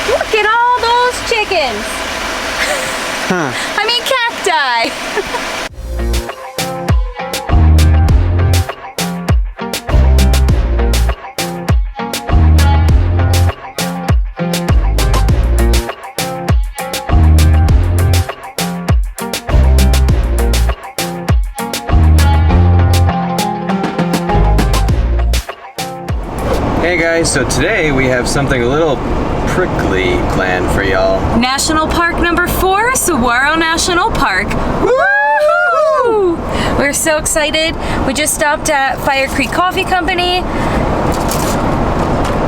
Look at all those chickens. I mean cacti. Hey guys, so today we have something a little prickly planned for y'all. National Park number 4, Saguaro National Park. Woo! We're so excited. We just stopped at Firecreek Coffee Company.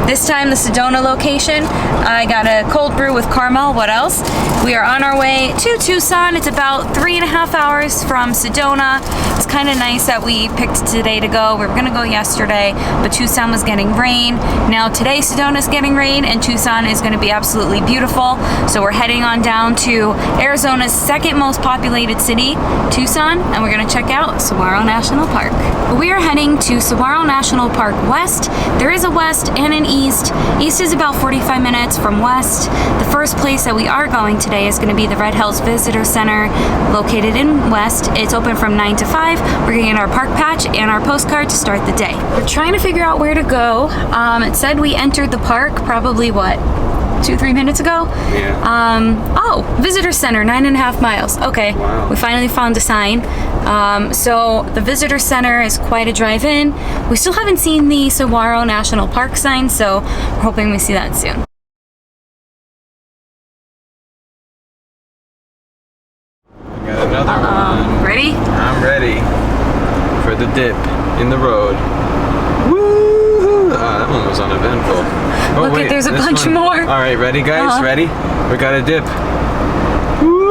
This time the Sedona location. I got a cold brew with caramel. What else? We are on our way to Tucson. It's about 3.5 hours from Sedona. It's kind of nice that we picked today to go. We were gonna go yesterday, but Tucson was getting rain. Now today Sedona's getting rain and Tucson is gonna be absolutely beautiful. So we're heading on down to Arizona's second most populated city, Tucson, and we're gonna check out Saguaro National Park. We are heading to Saguaro National Park West. There is a west and an east. East is about 45 minutes from west. The first place that we are going today is gonna be the Red Hills Visitor Center, located in west. It's open from 9 to 5. We're gonna get our park patch and our postcard to start the day. We're trying to figure out where to go. It said we entered the park probably, what, 2-3 minutes ago? Yeah. Oh, Visitor Center, 9.5 miles. Okay, wow. We finally found a sign. So the Visitor Center is quite a drive in. We still haven't seen the Saguaro National Park sign, so we're hoping we see that soon. Got another one. Ready? I'm ready for the dip in the road. Woo! That one was uneventful. Oh, Look, wait, there's a this bunch one. more. All right, ready, guys? Ready? We got a dip. Woo!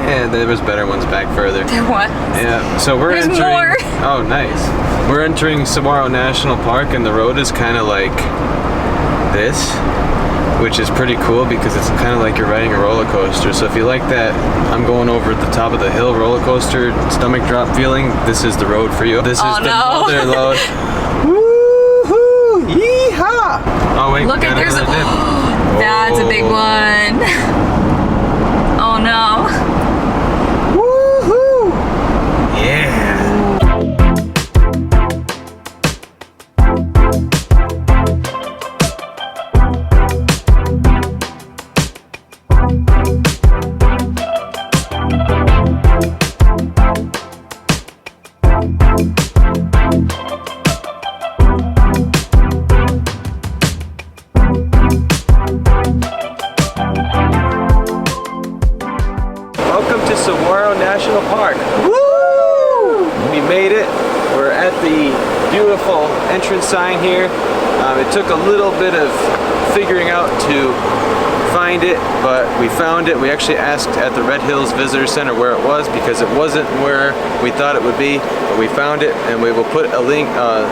Yeah, there was better ones back further. There was. Yeah, so we're There's entering. more. Oh, nice. We're entering Saguaro National Park, and the road is kind of like this, which is pretty cool because it's kind of like you're riding a roller coaster. So if you like that, I'm going over at the top of the hill roller coaster, stomach drop feeling, this is the road for you. This is the mother load. Woohoo! Yeehaw! Oh wait, Look at there's a. dip. That's a big one. Oh no. Woohoo! Yeah. Welcome to Saguaro National Park. Woo! We made it. We're at the beautiful entrance sign here. It took a little bit of figuring out to find it, but we found it. We actually asked at the Red Hills Visitor Center where it was because it wasn't where we thought it would be, but we found it, and we will put a link,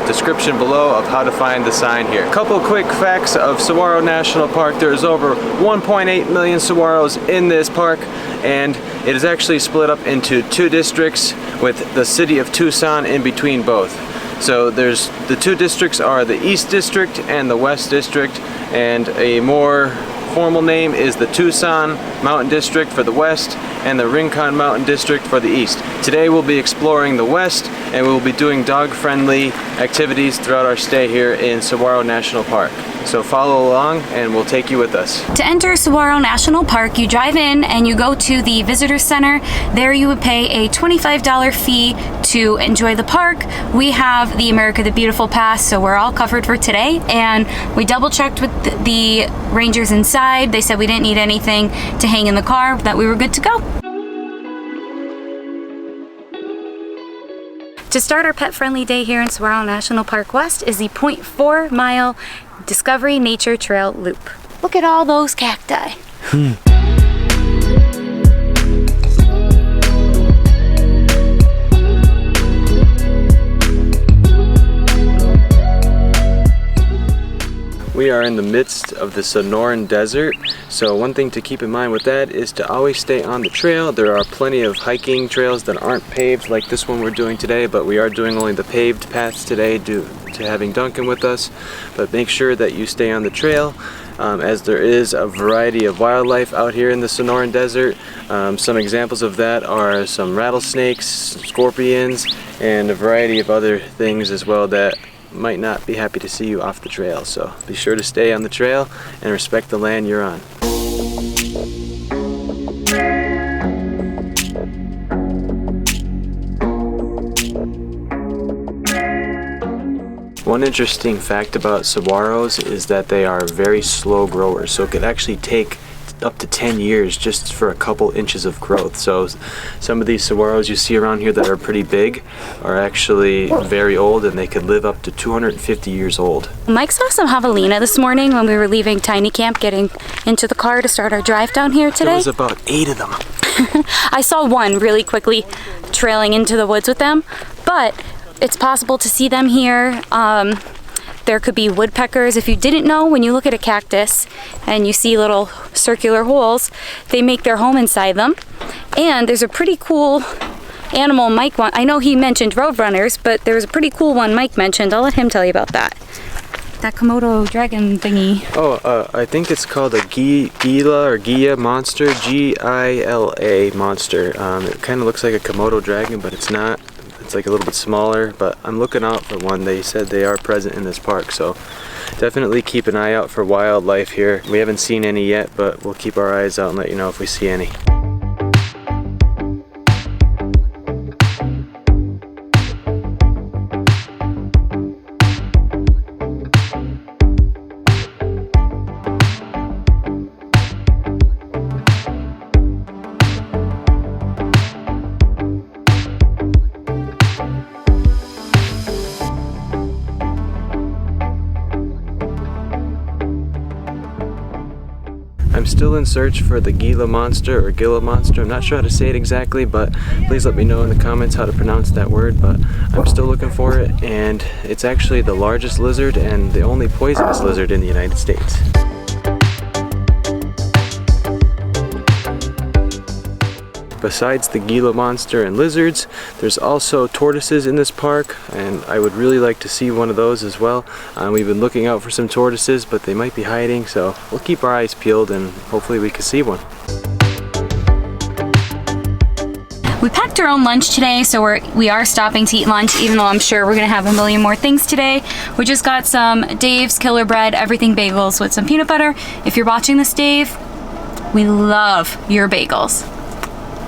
description below of how to find the sign here. A couple quick facts of Saguaro National Park. There's over 1.8 million saguaros in this park, and it is actually split up into 2 districts with the city of Tucson in between both. So there's the 2 districts are the East District and the West District, and a more formal name is the Tucson Mountain District for the West and the Rincon Mountain District for the East. Today we'll be exploring the West, and we'll be doing dog-friendly activities throughout our stay here in Saguaro National Park. So follow along and we'll take you with us. To enter Saguaro National Park, you drive in and you go to the Visitor Center. There you would pay a $25 fee to enjoy the park. We have the America the Beautiful Pass, so we're all covered for today. And we double checked with the rangers inside. They said we didn't need anything to hang in the car, that we were good to go. To start our pet-friendly day here in Saguaro National Park West is the 0.4 mile Discovery Nature Trail Loop. Look at all those cacti. We are in the midst of the Sonoran Desert, so one thing to keep in mind with that is to always stay on the trail. There are plenty of hiking trails that aren't paved like this one we're doing today, but we are doing only the paved paths today due to having Duncan with us. But make sure that you stay on the trail, as there is a variety of wildlife out here in the Sonoran Desert. Some examples of that are some rattlesnakes, scorpions, and a variety of other things as well that might not be happy to see you off the trail. So be sure to stay on the trail and respect the land you're on. One interesting fact about saguaros is that they are very slow growers, so it could actually take up to 10 years just for a couple inches of growth. So some of these saguaros you see around here that are pretty big are actually very old, and they could live up to 250 years old. Mike saw some javelina this morning when we were leaving Tiny Camp, getting into the car to start our drive down here today. There was about 8 of them. I saw one really quickly trailing into the woods with them, but it's possible to see them here. There could be woodpeckers. If you didn't know, when you look at a cactus and you see little circular holes, they make their home inside them. And there's a pretty cool animal Mike I know he mentioned roadrunners, but there was a pretty cool one Mike mentioned. I'll let him tell you about that. That Komodo dragon thingy. Oh, I think it's called a Gila or Gia monster, G-I-L-A monster. It kind of looks like a Komodo dragon, but it's not. It's like a little bit smaller, but I'm looking out for one. They said they are present in this park, so definitely keep an eye out for wildlife here. We haven't seen any yet, but we'll keep our eyes out and let you know if we see any. I'm still in search for the Gila monster or Gila monster. I'm not sure how to say it exactly, but please let me know in the comments how to pronounce that word. But I'm still looking for it, and it's actually the largest lizard and the only poisonous lizard in the United States. Besides the Gila monster and lizards, there's also tortoises in this park, and I would really like to see one of those as well. We've been looking out for some tortoises, but they might be hiding, so we'll keep our eyes peeled and hopefully we can see one. We packed our own lunch today, so we are stopping to eat lunch, even though I'm sure we're gonna have a million more things today. We just got some Dave's Killer Bread Everything Bagels with some peanut butter. If you're watching this, Dave, we love your bagels.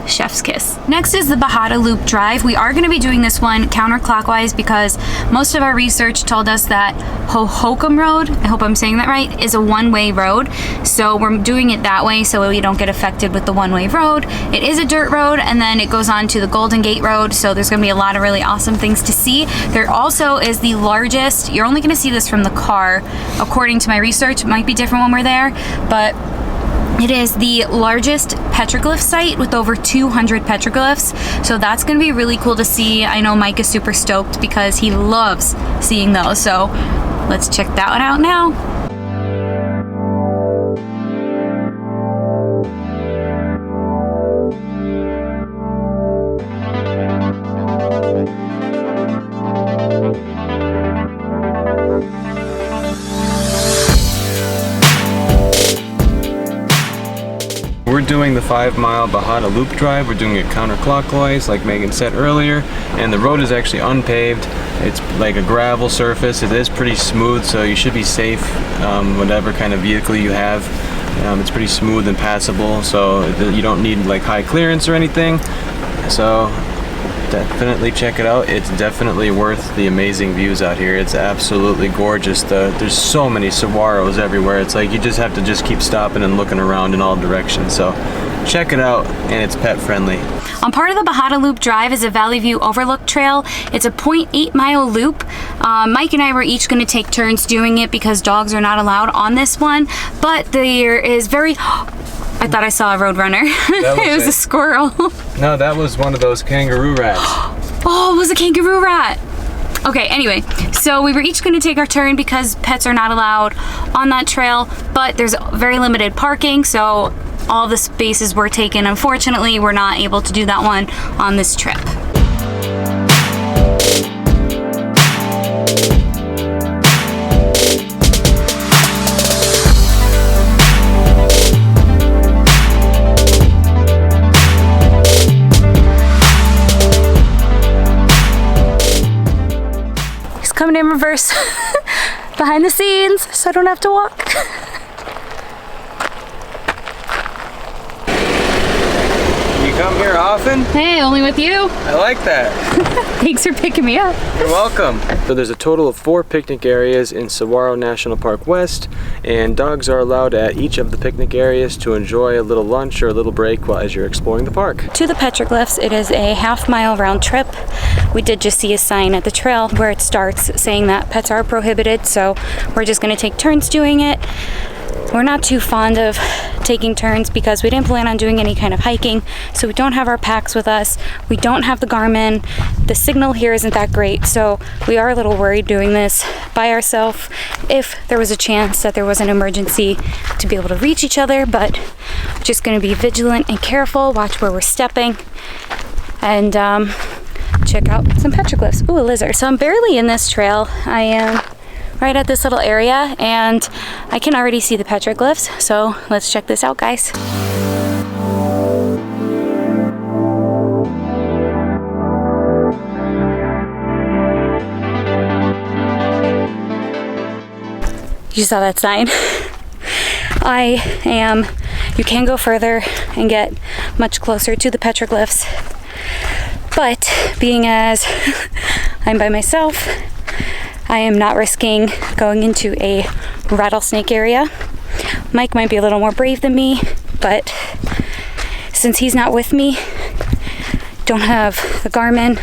Chef's kiss. Next is the Bajada Loop Drive. We are going to be doing this one counterclockwise because most of our research told us that Hohokam Road, I hope I'm saying that right, is a one-way road. So we're doing it that way so we don't get affected with the one-way road. It is a dirt road, and then it goes on to the Golden Gate Road, so there's going to be a lot of really awesome things to see. There also is the largest, you're only going to see this from the car, according to my research. It might be different when we're there, but it is the largest petroglyph site with over 200 petroglyphs, so that's going to be really cool to see. I know Mike is super stoked because he loves seeing those, so let's check that one out now. We're doing the 5-mile Bajada Loop Drive. We're doing it counterclockwise, like Megan said earlier, and the road is actually unpaved. It's like a gravel surface. It is pretty smooth, so you should be safe, whatever kind of vehicle you have. It's pretty smooth and passable, so you don't need like high clearance or anything. So definitely check it out. It's definitely worth the amazing views out here. It's absolutely gorgeous. There's so many saguaros everywhere. It's like you just have to just keep stopping and looking around in all directions. So check it out, and it's pet friendly. On part of the Bajada Loop Drive is a Valley View Overlook Trail. It's a 0.8-mile loop. Mike and I were each going to take turns doing it because dogs are not allowed on this one, but there is very... I thought I saw a roadrunner. It was a squirrel. No, that was one of those kangaroo rats. Oh, it was a kangaroo rat. Okay, anyway, so we were each going to take our turn because pets are not allowed on that trail, but there's very limited parking, so all the spaces were taken. Unfortunately, we're not able to do that one on this trip. Coming in reverse behind the scenes so I don't have to walk. You come here often? Hey, only with you. I like that. Thanks for picking me up. You're welcome. So there's a total of 4 picnic areas in Saguaro National Park West, and dogs are allowed at each of the picnic areas to enjoy a little lunch or a little break while as you're exploring the park. To the Petroglyphs, it is a half-mile round trip. We did just see a sign at the trail where it starts saying that pets are prohibited, so we're just going to take turns doing it. We're not too fond of taking turns because we didn't plan on doing any kind of hiking, so we don't have our packs with us. We don't have the Garmin. The signal here isn't that great, so we are a little worried doing this by ourselves if there was a chance that there was an emergency to be able to reach each other, but just going to be vigilant and careful, watch where we're stepping, and check out some petroglyphs. Ooh, a lizard. So I'm barely in this trail. I am right at this little area and I can already see the petroglyphs, so let's check this out, guys. You saw that sign? You can go further and get much closer to the petroglyphs, but being as I'm by myself, I am not risking going into a rattlesnake area. Mike might be a little more brave than me, but since he's not with me, don't have the Garmin,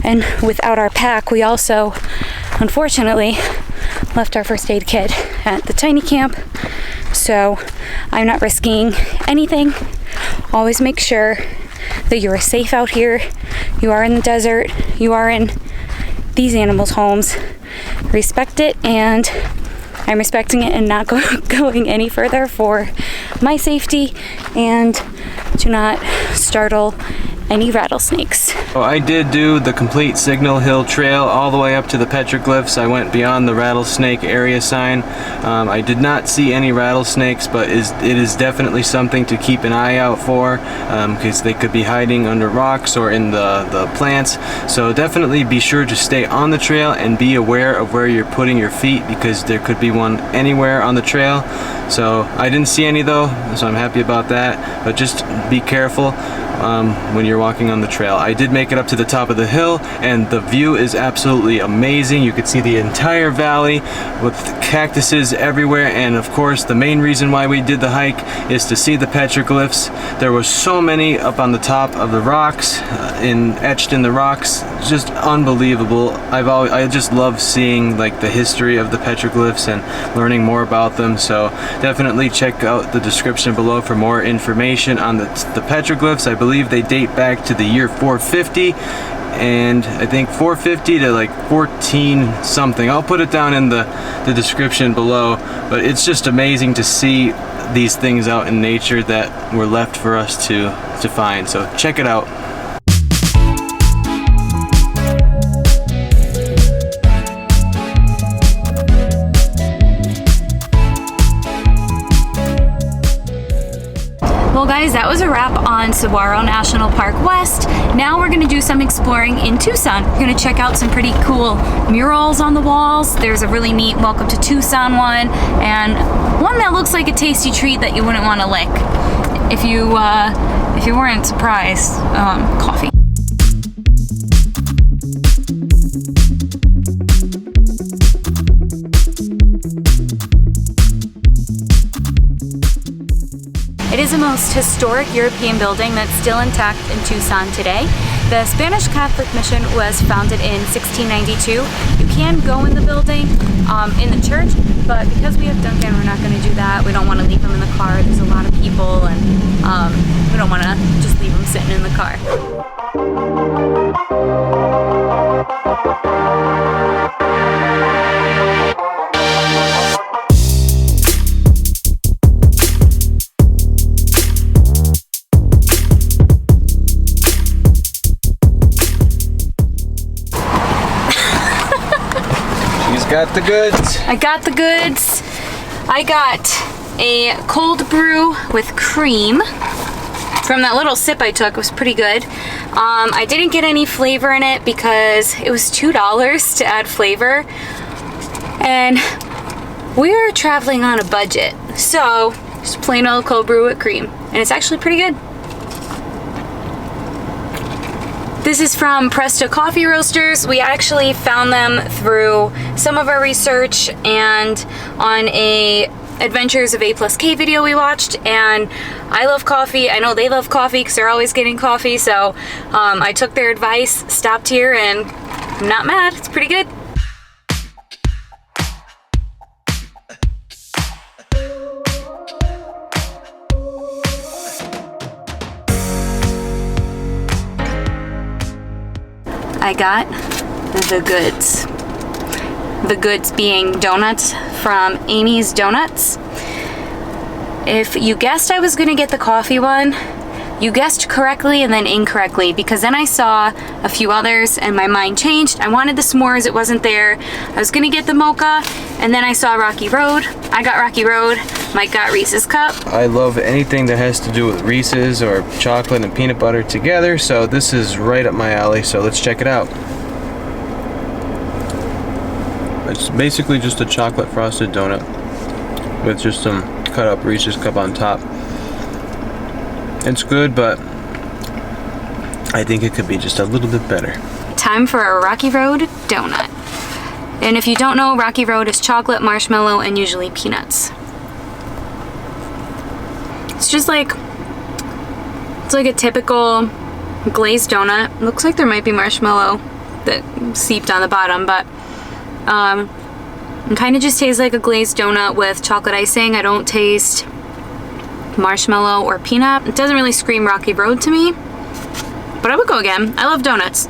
and without our pack, we also, unfortunately, left our first aid kit at the tiny camp, so I'm not risking anything. Always make sure that you are safe out here. You are in the desert, you are in these animals' homes. Respect it, and I'm respecting it and not going any further for my safety and to not startle any rattlesnakes. Well, I did do the complete Signal Hill Trail all the way up to the petroglyphs. I went beyond the rattlesnake area sign. I did not see any rattlesnakes, but it is definitely something to keep an eye out for because they could be hiding under rocks or in the plants. So definitely be sure to stay on the trail and be aware of where you're putting your feet because there could be one anywhere on the trail. So I didn't see any though, so I'm happy about that, but just be careful when you're walking on the trail. I did make it up to the top of the hill and the view is absolutely amazing. You could see the entire valley with cactuses everywhere, and of course the main reason why we did the hike is to see the petroglyphs. There were so many up on the top of the rocks, etched in the rocks, just unbelievable. I just love seeing like the history of the petroglyphs and learning more about them, so definitely check out the description below for more information on the petroglyphs. I believe they date back to the year 450, and I think 450 to like 14 something. I'll put it down in the description below, but it's just amazing to see these things out in nature that were left for us to find, so check it out. Well guys, that was a wrap on Saguaro National Park West. Now we're gonna do some exploring in Tucson. We're gonna check out some pretty cool murals on the walls. There's a really neat Welcome to Tucson one, and one that looks like a tasty treat that you wouldn't want to lick if you weren't surprised. Coffee. It is the most historic European building that's still intact in Tucson today. The Spanish Catholic Mission was founded in 1692. You can go in the building, in the church, but because we have Duncan, we're not going to do that. We don't want to leave him in the car. There's a lot of people, and we don't want to just leave him sitting in the car. got the goods. I got the goods. I got a cold brew with cream. From that little sip I took, it was pretty good. I didn't get any flavor in it because it was $2 to add flavor. And we are traveling on a budget. So, just plain old cold brew with cream. And it's actually pretty good. This is from Presto Coffee Roasters. We actually found them through some of our research and on a Adventures of A+K video we watched, and I love coffee. I know they love coffee because they're always getting coffee, so I took their advice, stopped here, and I'm not mad. It's pretty good. I got the goods. The goods being donuts from Amy's Donuts. If you guessed I was gonna get the coffee one, you guessed correctly and then incorrectly, because then I saw a few others and my mind changed. I wanted the s'mores, it wasn't there. I was gonna get the mocha, and then I saw Rocky Road. I got Rocky Road. Mike got Reese's Cup. I love anything that has to do with Reese's or chocolate and peanut butter together, so this is right up my alley, so let's check it out. It's basically just a chocolate frosted donut with just some cut up Reese's Cup on top. It's good, but I think it could be just a little bit better. Time for a Rocky Road donut. And if you don't know, Rocky Road is chocolate, marshmallow, and usually peanuts. It's just like, it's like a typical glazed donut. Looks like there might be marshmallow that seeped on the bottom, but it kind of just tastes like a glazed donut with chocolate icing. I don't taste marshmallow or peanut. It doesn't really scream Rocky Road to me, but I would go again. I love donuts.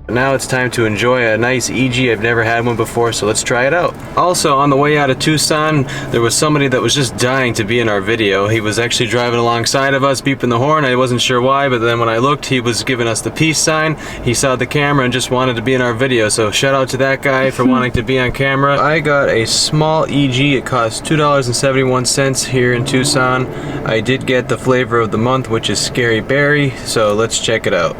Now it's time to enjoy a nice Eegee. I've never had one before, so let's try it out. Also, on the way out of Tucson, there was somebody that was just dying to be in our video. He was actually driving alongside of us, beeping the horn. I wasn't sure why, but then when I looked, he was giving us the peace sign. He saw the camera and just wanted to be in our video, so shout out to that guy for wanting to be on camera. I got a small Eegee. It cost $2.71 here in Tucson. I did get the flavor of the month, which is Scary Berry, so let's check it out.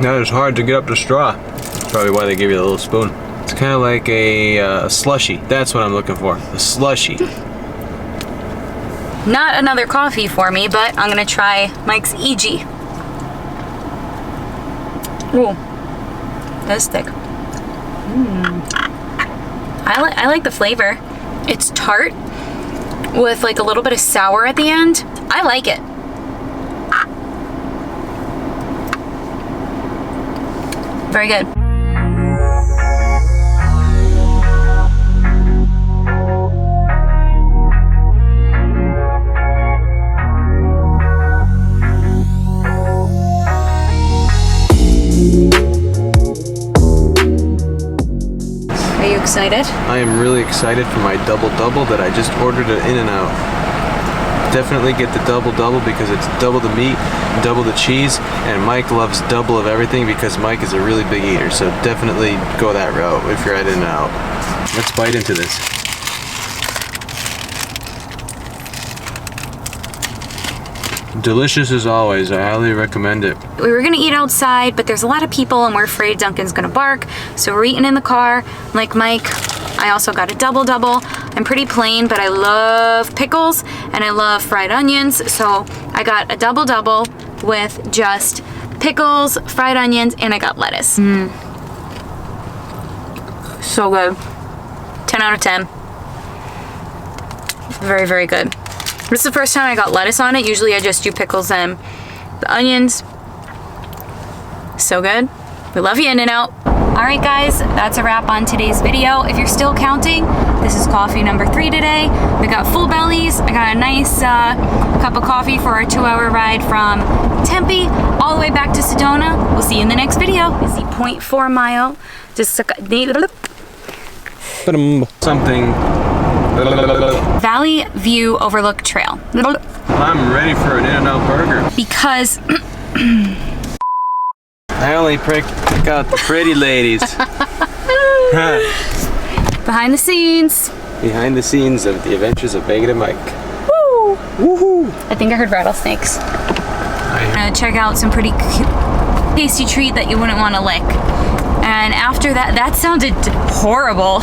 That is hard to get up the straw. That's probably why they give you the little spoon. It's kind of like a slushy. That's what I'm looking for. A slushy. Not another coffee for me, but I'm gonna try Mike's Eegee. Ooh, that's thick. I like the flavor. It's tart with like a little bit of sour at the end. I like it. Very good. Are you excited? I am really excited for my double-double that I just ordered at In-N-Out. Definitely get the double-double because it's double the meat, double the cheese, and Mike loves double of everything because Mike is a really big eater, so definitely go that route if you're at In-N-Out. Let's bite into this. Delicious as always. I highly recommend it. We were gonna eat outside, but there's a lot of people and we're afraid Duncan's gonna bark, so we're eating in the car. Like Mike, I also got a double-double. I'm pretty plain, but I love pickles and I love fried onions, so I got a double-double with just pickles, fried onions, and I got lettuce. So good. 10 out of 10. Very, very good. This is the first time I got lettuce on it. Usually I just do pickles and the onions. So good. We love you, In-N-Out. All right, guys, that's a wrap on today's video. If you're still counting, this is coffee number 3 today. We got full bellies. I got a nice cup of coffee for our 2-hour ride from Tempe all the way back to Sedona. We'll see you in the next video. It's the 0.4 mile. Something. Valley View Overlook Trail. I'm ready for an In-N-Out burger. Because I only pick out the pretty ladies. behind the scenes. Behind the scenes of the adventures of Megan and Mike. Woo! Woohoo! I think I heard rattlesnakes. I'm gonna check out some pretty tasty treat that you wouldn't want to lick. And after that, that sounded horrible.